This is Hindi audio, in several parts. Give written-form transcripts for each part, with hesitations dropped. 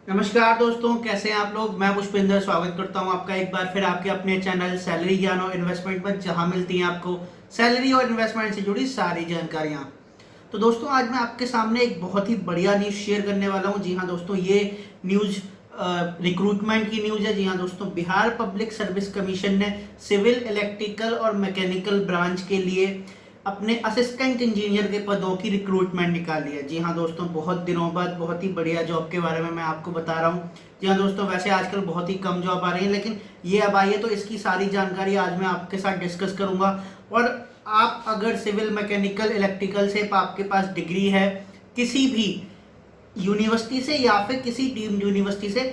नमस्कार दोस्तों, कैसे हैं आप लोग। मैं पुष्पिंदर स्वागत करता हूं आपका एक बार फिर आपके अपने चैनल सैलरी ज्ञान और इन्वेस्टमेंट पर, जहां मिलती हैं आपको सैलरी और इन्वेस्टमेंट से जुड़ी सारी जानकारियां। तो दोस्तों, आज मैं आपके सामने एक बहुत ही बढ़िया न्यूज़ शेयर करने वाला हूं। जी हां दोस्तों, ये न्यूज़ रिक्रूटमेंट की न्यूज़ है। जी हां दोस्तों, बिहार पब्लिक सर्विस कमीशन ने सिविल, इलेक्ट्रिकल और मैकेनिकल ब्रांच के लिए अपने असिस्टेंट इंजीनियर के पदों की रिक्रूटमेंट निकाली है। जी हाँ दोस्तों, बहुत दिनों बाद बहुत ही बढ़िया जॉब के बारे में मैं आपको बता रहा हूँ। जी हाँ दोस्तों, वैसे आजकल बहुत ही कम जॉब आ रही है, लेकिन ये अब आई है तो इसकी सारी जानकारी आज मैं आपके साथ डिस्कस करूंगा। और आप अगर सिविल, मैकेनिकल, इलेक्ट्रिकल से आपके पास डिग्री है किसी भी यूनिवर्सिटी से या फिर किसी डीम्ड यूनिवर्सिटी से,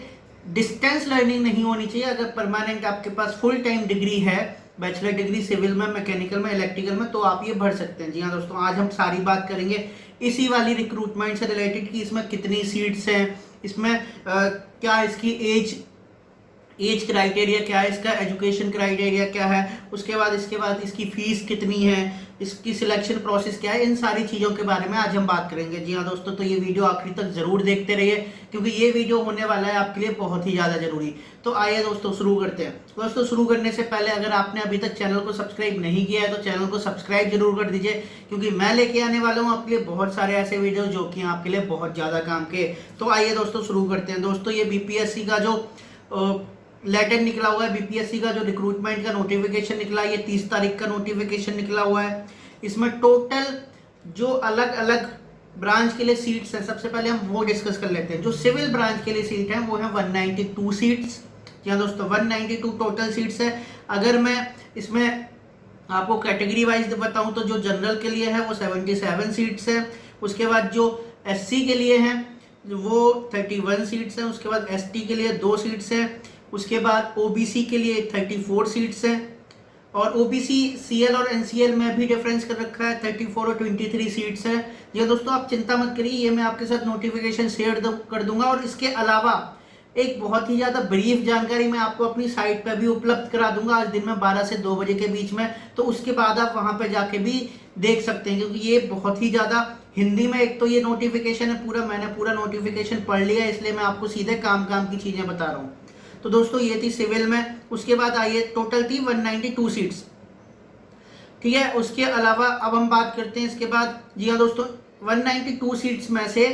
डिस्टेंस लर्निंग नहीं होनी चाहिए। अगर परमानेंट आपके पास फुल टाइम डिग्री है, बैचलर डिग्री सिविल में, मैकेनिकल में, इलेक्ट्रिकल में, तो आप ये भर सकते हैं। जी हाँ दोस्तों, आज हम सारी बात करेंगे इसी वाली रिक्रूटमेंट से रिलेटेड कि इसमें कितनी सीट्स हैं, इसमें क्या इसकी एज क्राइटेरिया क्या है, इसका एजुकेशन क्राइटेरिया क्या है, उसके बाद इसकी फीस कितनी है, इसकी सिलेक्शन प्रोसेस क्या है, इन सारी चीज़ों के बारे में आज हम बात करेंगे। जी हाँ दोस्तों, तो ये वीडियो आखिरी तक जरूर देखते रहिए, क्योंकि ये वीडियो होने वाला है आपके लिए बहुत ही ज़्यादा जरूरी। तो आइए दोस्तों शुरू करते हैं। दोस्तों, शुरू करने से पहले अगर आपने अभी तक चैनल को सब्सक्राइब नहीं किया है तो चैनल को सब्सक्राइब जरूर कर दीजिए, क्योंकि मैं लेके आने वाला हूँ आपके लिए बहुत सारे ऐसे वीडियो जो कि आपके लिए बहुत ज़्यादा काम के। तो आइए दोस्तों शुरू करते हैं। दोस्तों, ये बीपीएससी का जो लेटर निकला हुआ है, बीपीएससी का जो रिक्रूटमेंट का नोटिफिकेशन निकला है, ये 30 तारीख का नोटिफिकेशन निकला हुआ है। इसमें टोटल जो अलग अलग ब्रांच के लिए सीट्स हैं, सबसे पहले हम वो डिस्कस कर लेते हैं। जो सिविल ब्रांच के लिए सीट है वो है 192 सीट्स। क्या दोस्तों, 192 टोटल सीट्स है। अगर मैं इसमें आपको कैटेगरी वाइज बताऊं तो जो जनरल के लिए है वो 77 सीट्स है। उसके बाद जो एससी के लिए है वो 31 सीट्स है। उसके बाद एसटी के लिए 2 सीट्स है। उसके बाद ओबीसी के लिए 34 सीट्स हैं। और ओबीसी सीएल और एनसीएल में भी डिफरेंस कर रखा है, 34 और 23 सीट्स है। ये दोस्तों आप चिंता मत करिए, ये मैं आपके साथ नोटिफिकेशन शेयर कर दूंगा। और इसके अलावा एक बहुत ही ज़्यादा ब्रीफ जानकारी मैं आपको अपनी साइट पर भी उपलब्ध करा दूंगा आज दिन में 12 से 2 बजे के बीच में। तो उसके बाद आप वहाँ पर जाके भी देख सकते हैं, क्योंकि ये बहुत ही ज़्यादा हिंदी में एक तो ये नोटिफिकेशन है पूरा, मैंने पूरा नोटिफिकेशन पढ़ लिया, इसलिए मैं आपको सीधे काम की चीज़ें बता रहा हूँ। तो दोस्तों, ये थी सिविल में। उसके बाद आइए, टोटल थी 192 सीट्स, ठीक है। उसके अलावा अब हम बात करते हैं इसके बाद। जी हाँ दोस्तों, 192 सीट्स में से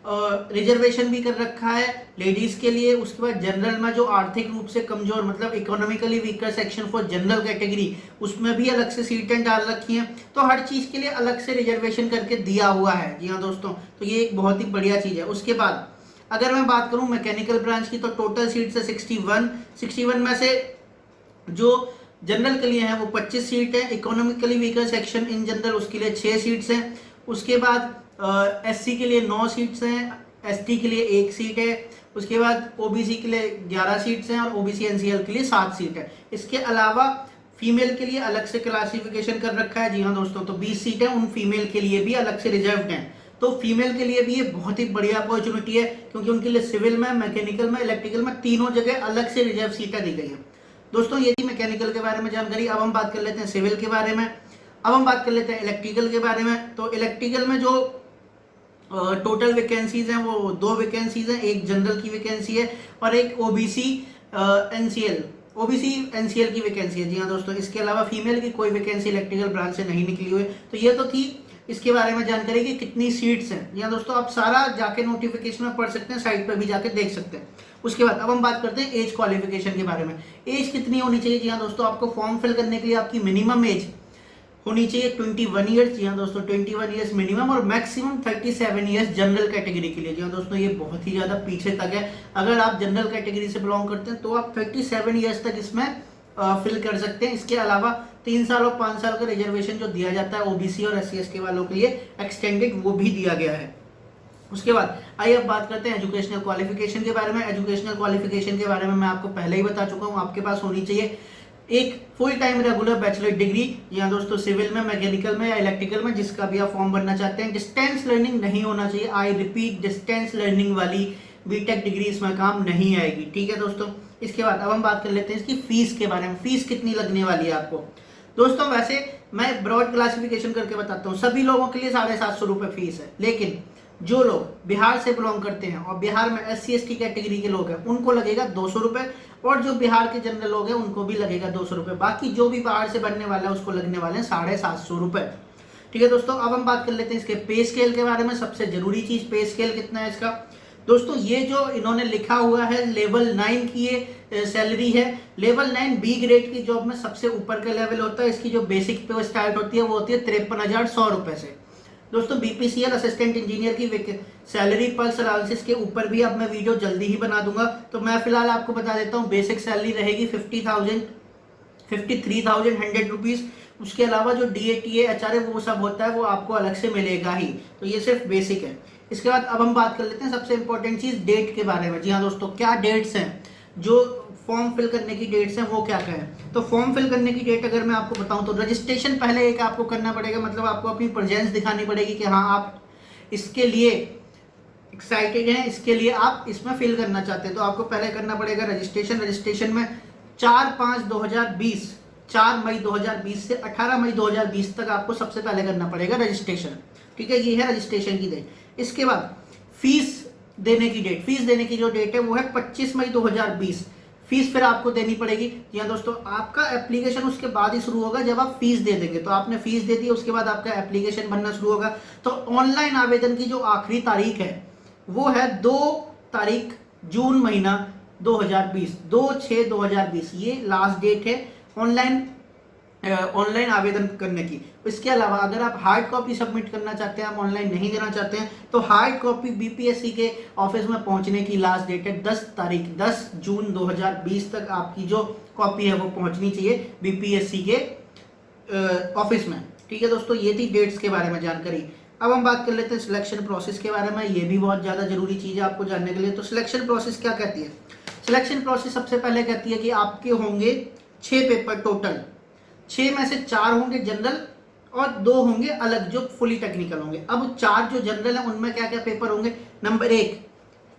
रिजर्वेशन भी कर रखा है लेडीज के लिए। उसके बाद जनरल में जो आर्थिक रूप से कमजोर, मतलब economically weaker section for general category, उसमें भी अलग से सीटें डाल रखी हैं। तो हर चीज के लिए अलग से रिजर्वेशन करके दिया हुआ है। जी हाँ दोस्तों, तो ये एक बहुत ही बढ़िया चीज है। उसके बाद अगर मैं बात करूं मैकेनिकल ब्रांच की, तो टोटल सीट्स है 61 में से जो जनरल के लिए है वो 25 सीट है। Economically weaker section in general, उसके लिए 6 सीट्स हैं। उसके बाद एससी के लिए 9 सीट्स हैं, एसटी के लिए 1 सीट है। उसके बाद ओबीसी के लिए 11 सीट्स हैं और ओबीसी एनसीएल के लिए 7 सीट है। इसके अलावा फीमेल के लिए अलग से क्लासिफिकेशन कर रखा है। जी हाँ दोस्तों, तो 20 सीटें उन फीमेल के लिए भी अलग से रिजर्व्ड हैं। तो फीमेल के लिए भी ये बहुत ही बढ़िया अपॉर्चुनिटी है, क्योंकि उनके लिए सिविल में, मैकेनिकल में, इलेक्ट्रिकल में, तीनों जगह अलग से रिजर्व सीटें दी गई हैं। दोस्तों, ये थी मैकेनिकल के बारे में जानकारी। अब हम बात कर लेते हैं सिविल के बारे में। अब हम बात कर लेते हैं इलेक्ट्रिकल के बारे में। तो इलेक्ट्रिकल में जो टोटल वैकेंसीज हैं वो 2 वैकेंसीज हैं, एक जनरल की वैकेंसी है और एक ओबीसी एनसीएल की वैकेंसी है। जी हाँ दोस्तों, इसके अलावा फीमेल की कोई वैकेंसी इलेक्ट्रिकल ब्रांच से नहीं निकली हुई। तो ये तो थी इसके बारे में जानकारी कि कितनी सीट्स हैं। जी हाँ दोस्तों, आप सारा जाके नोटिफिकेशन में पढ़ सकते हैं, साइट पर भी जाके देख सकते हैं। उसके बाद अब हम बात करते हैं एज क्वालिफिकेशन के बारे में। एज कितनी होनी चाहिए? जी हाँ दोस्तों, आपको फॉर्म फिल करने के लिए आपकी मिनिमम एज होनी चाहिए 21 ईयर्स। जी हाँ दोस्तों, 21 ईयर्स मिनिमम और मैक्सिमम 37 ईयर्स जनरल कैटेगरी के लिए। जी हाँ दोस्तों, ये बहुत ही ज़्यादा पीछे तक है। अगर आप जनरल कैटेगरी से बिलोंग करते हैं तो आप 37 ईयर्स तक इसमें फिल कर सकते हैं। इसके अलावा 3 साल और 5 साल का रिजर्वेशन जो दिया जाता है ओबीसी और एससी एसटी वालों के लिए एक्सटेंडेड, वो भी दिया गया है। उसके बाद आइए अब बात करते हैं एजुकेशनल क्वालिफिकेशन के बारे में। एजुकेशनल क्वालिफिकेशन के बारे में मैं आपको पहले ही बता चुका हूँ, आपके पास होनी चाहिए एक full time regular bachelor degree. यहाँ दोस्तों, सिविल में, मैकेनिकल में या इलेक्ट्रिकल में, जिसका भी आप फॉर्म भरना चाहते हैं। डिस्टेंस लर्निंग नहीं होना चाहिए। आई रिपीट, डिस्टेंस लर्निंग वाली बीटेक डिग्री इसमें काम नहीं आएगी, ठीक है दोस्तों। इसके बाद अब हम बात कर लेते हैं इसकी फीस के बारे में। फीस कितनी लगने वाली है आपको? दोस्तों, वैसे मैं ब्रॉड क्लासिफिकेशन करके बताता हूँ। सभी लोगों के लिए 750 रुपये फीस है, लेकिन जो लोग बिहार से बिलोंग करते हैं और बिहार में SC ST कैटेगरी के लोग हैं उनको लगेगा 200 रुपये, और जो बिहार के जनरल लोग हैं उनको भी लगेगा 200 रुपये। बाकी जो भी बाहर से बनने वाला है उसको लगने वाले हैं 750 रुपये। ठीक है दोस्तों, अब हम बात कर लेते हैं इसके पे स्केल के बारे में। सबसे जरूरी चीज पे स्केल कितना है इसका। दोस्तों ये जो इन्होंने लिखा हुआ है लेवल 9 की ये सैलरी है। लेवल 9 बी ग्रेड की जॉब में सबसे ऊपर का लेवल होता है। इसकी जो बेसिक पे स्टार्ट होती है वो होती है 53,100 रुपए से। दोस्तों BPCL असिस्टेंट इंजीनियर की सैलरी पल्स एनालिसिस के ऊपर भी अब मैं वीडियो जल्दी ही बना दूंगा, तो मैं फिलहाल आपको बता देता हूँ बेसिक सैलरी रहेगी 53,100 रुपीज। उसके अलावा जो DATA HRA वो सब होता है वो आपको अलग से मिलेगा ही, तो ये सिर्फ बेसिक है। इसके बाद अब हम बात कर लेते हैं सबसे इंपॉर्टेंट चीज डेट के बारे में। जी हाँ दोस्तों, क्या डेट्स हैं जो फॉर्म फिल करने की डेट्स हैं वो क्या क्या है। तो फॉर्म फिल करने की डेट अगर मैं आपको बताऊं तो रजिस्ट्रेशन पहले एक आपको करना पड़ेगा, मतलब आपको अपनी प्रेजेंस दिखानी पड़ेगी कि हाँ आप इसके लिए एक्साइटेड हैं, इसके लिए आप इसमें फिल करना चाहते हैं। तो आपको पहले करना पड़ेगा रजिस्ट्रेशन। रजिस्ट्रेशन में 4/5/2020 4 मई 2020 से 18 मई 2020 तक आपको सबसे पहले करना पड़ेगा रजिस्ट्रेशन। ठीक है, ये है रजिस्ट्रेशन की डेट। इसके बाद फीस देने की डेट, फीस देने की जो डेट है वो है 25 मई 2020। फीस फिर आपको देनी पड़ेगी। जी हाँ दोस्तों, आपका एप्लीकेशन उसके बाद ही शुरू होगा जब आप फीस दे देंगे। तो आपने फीस दे दी, उसके बाद आपका एप्लीकेशन बनना शुरू होगा। तो ऑनलाइन आवेदन की जो आखिरी तारीख है वो है 2 तारीख जून महीना 2020, 2/6/2020 ये लास्ट डेट है ऑनलाइन आवेदन करने की। इसके अलावा अगर आप हार्ड कॉपी सबमिट करना चाहते हैं, आप ऑनलाइन नहीं देना चाहते हैं, तो हार्ड कॉपी BPSC के ऑफिस में पहुंचने की लास्ट डेट है 10 जून 2020 तक आपकी जो कॉपी है वो पहुंचनी चाहिए BPSC के ऑफिस में। ठीक है दोस्तों, ये थी डेट्स के बारे में जानकारी। अब हम बात कर लेते हैं सिलेक्शन प्रोसेस के बारे में। ये भी बहुत ज़्यादा जरूरी चीज़ है आपको जानने के लिए। तो सिलेक्शन प्रोसेस क्या कहती है। सिलेक्शन प्रोसेस सबसे पहले कहती है कि आपके होंगे 6 पेपर टोटल। 6 में से 4 होंगे जनरल और 2 होंगे अलग जो फुली टेक्निकल होंगे। अब 4 जो जनरल है उनमें क्या क्या पेपर होंगे। Number 1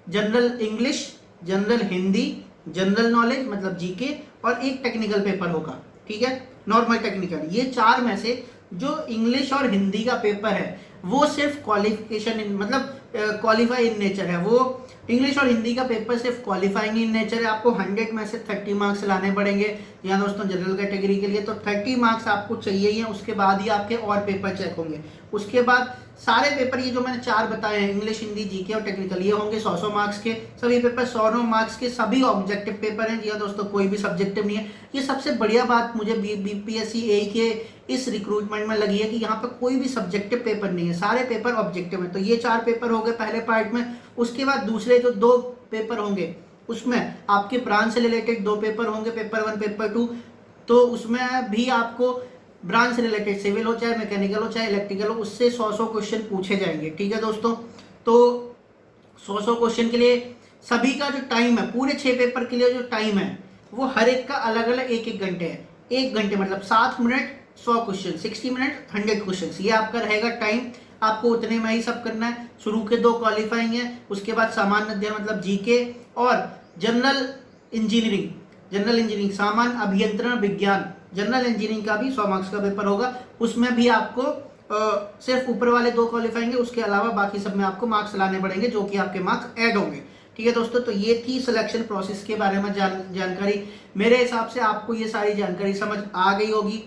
general English, general Hindi, general knowledge मतलब GK, और एक टेक्निकल पेपर होगा। ठीक है, नॉर्मल टेक्निकल। ये 4 में से जो इंग्लिश और हिंदी का पेपर है वो सिर्फ क्वालिफिकेशन मतलब क्वालिफाई इन नेचर है। वो इंग्लिश और हिंदी का पेपर सिर्फ क्वालिफाइंग इन नेचर है। आपको 100 में से 30 मार्क्स लाने पड़ेंगे। यहाँ दोस्तों जनरल कैटेगरी के लिए तो 30 मार्क्स आपको चाहिए ही है। उसके बाद ही आपके और पेपर चेक होंगे। उसके बाद सारे पेपर ये जो मैंने 4 बताए हैं इंग्लिश, हिंदी, GK और टेक्निकल, ये होंगे 100 मार्क्स के। सभी पेपर 100 मार्क्स के, सभी ऑब्जेक्टिव पेपर हैं। जी हाँ दोस्तों, कोई भी सब्जेक्टिव नहीं है। ये सबसे बढ़िया बात मुझे BPSC AE के इस रिक्रूटमेंट में लगी है कि यहाँ पर कोई भी सब्जेक्टिव पेपर नहीं है, सारे पेपर ऑब्जेक्टिव है। तो ये 4 पेपर हो गए पहले पार्ट में। उसके बाद दूसरे जो 2 पेपर होंगे उसमें आपके ब्रांच से रिलेटेड 2 पेपर होंगे, पेपर 1 पेपर 2। तो उसमें भी आपको ब्रांच से रिलेटेड सिविल हो चाहे मैकेनिकल हो चाहे इलेक्ट्रिकल हो, उससे 100 क्वेश्चन पूछे जाएंगे। ठीक है दोस्तों, तो 100 क्वेश्चन के लिए सभी का जो टाइम है, पूरे 6 पेपर के लिए जो टाइम है वो हर एक का अलग अलग 1-1 घंटे है। 1 घंटे मतलब 7 मिनट 100 क्वेश्चन, 60 मिनट 100 क्वेश्चन, ये आपका रहेगा टाइम। आपको उतने में ही सब करना है। शुरू के 2 क्वालिफाइंग है, उसके बाद सामान्य अध्ययन मतलब GK और जनरल इंजीनियरिंग सामान्य अभियंत्रण विज्ञान, जनरल इंजीनियरिंग का भी 100 मार्क्स का पेपर होगा। उसमें भी आपको सिर्फ ऊपर वाले 2 क्वालिफाइंग है, उसके अलावा बाकी सब में आपको मार्क्स लाने पड़ेंगे जो कि आपके मार्क्स ऐड होंगे। ठीक है दोस्तों, तो ये थी सिलेक्शन प्रोसेस के बारे में जानकारी। मेरे हिसाब से आपको ये सारी जानकारी समझ आ गई होगी।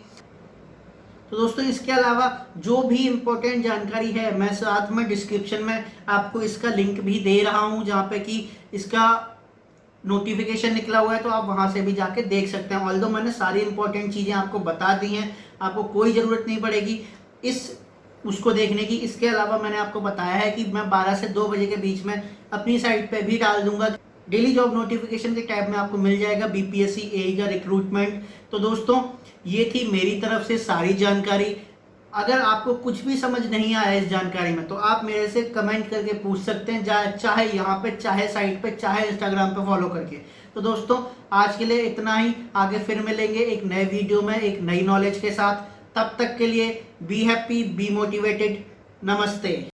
तो दोस्तों इसके अलावा जो भी इंपॉर्टेंट जानकारी है मैं साथ में डिस्क्रिप्शन में आपको इसका लिंक भी दे रहा हूँ, जहाँ पे कि इसका नोटिफिकेशन निकला हुआ है, तो आप वहां से भी जाके देख सकते हैं। ऑल्दो मैंने सारी इंपॉर्टेंट चीज़ें आपको बता दी हैं, आपको कोई ज़रूरत नहीं पड़ेगी उसको देखने की। इसके अलावा मैंने आपको बताया है कि मैं 12 से 2 बजे के बीच में अपनी साइट पे भी डाल दूंगा। डेली जॉब नोटिफिकेशन के टैब में आपको मिल जाएगा BPSC AE का रिक्रूटमेंट। तो दोस्तों ये थी मेरी तरफ से सारी जानकारी। अगर आपको कुछ भी समझ नहीं आया इस जानकारी में तो आप मेरे से कमेंट करके पूछ सकते हैं, चाहे यहाँ पे, चाहे साइट पे, चाहे इंस्टाग्राम पे फॉलो करके। तो दोस्तों आज के लिए इतना ही, आगे फिर मिलेंगे एक नए वीडियो में एक नई नॉलेज के साथ। तब तक के लिए बी हैप्पी, बी मोटिवेटेड, नमस्ते।